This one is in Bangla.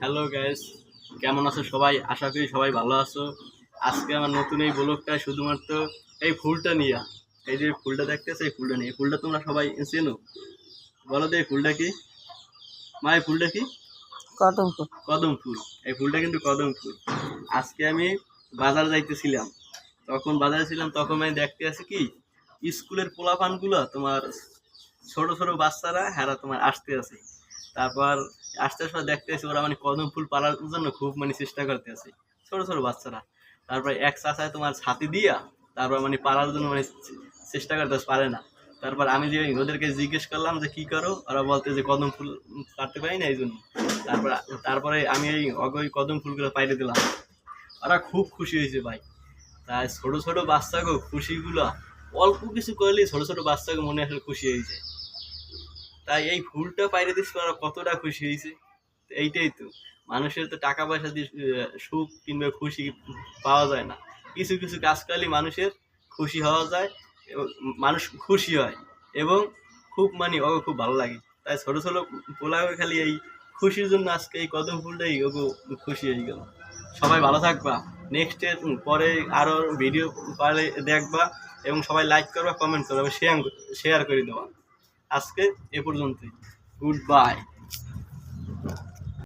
হ্যালো গাইস, কেমন আছো সবাই? আশা করি সবাই ভালো আছো। আজকে আমার নতুন এই ব্লগটা শুধুমাত্র এই ফুলটা নিয়ে। এই যে ফুলটা দেখতেছো, এই ফুলটা নিয়ে। এই ফুলটা তোমরা সবাই চেনো? বলো তো এই ফুলটা কি? মা, এই ফুলটা কি? কদম ফুল। কদম ফুল। এই ফুলটা কিন্তু কদম ফুল। আজকে আমি বাজার যাইতেছিলাম, তখন আমি দেখতে আছি কি স্কুলের পোলাপানগুলো তোমার ছোট ছোট বাচ্চারা হেরা তোমার আসতে আছে। তারপর আস্তে আস্তে দেখতে আছি ওরা মানে কদম ফুল পাড়ার জন্য খুব মানে চেষ্টা করতে আছে, ছোট ছোট বাচ্চারা। তারপর এক চাচায় তোমার ছাতি দিয়া তারপর মানে পাড়ার জন্য মানে চেষ্টা করতে পারে না। তারপর আমি যে ওদেরকে জিজ্ঞেস করলাম যে কি করো, ওরা বলতে যে কদম ফুল পাড়তে পারি না এই জন্য। তারপর তারপরে আমি এই অগৈ কদম ফুলগুলো পাইরে দিলাম। ওরা খুব খুশি হয়েছে ভাই। তাই ছোট ছোট বাচ্চাকে খুশিগুলো অল্প কিছু করলেই ছোট ছোট বাচ্চাকে মনে আসলে খুশি হয়েছে। তাই এই ফুলটা পাইরে দিচ্ছে ওরা কতটা খুশি হয়েছে। এইটাই তো, মানুষের তো টাকা পয়সা দিয়ে সুখ কিংবা খুশি পাওয়া যায় না। কিছু কিছু কাজ করলে মানুষের খুশি হওয়া যায় এবং মানুষ খুশি হয় এবং খুব মানে ওকে খুব ভালো লাগে। তাই ছোট ছোট পোলাকে খালি এই খুশির জন্য আজকে এই কদম ফুলটাই ওকে খুশি হয়ে গেল। সবাই ভালো থাকবা। নেক্সটের পরে আরও ভিডিও পালে দেখবা এবং সবাই লাইক করবা, কমেন্ট করবা, শেয়ার করে দেওয়া। আজকে এ পর্যন্তই। Good bye.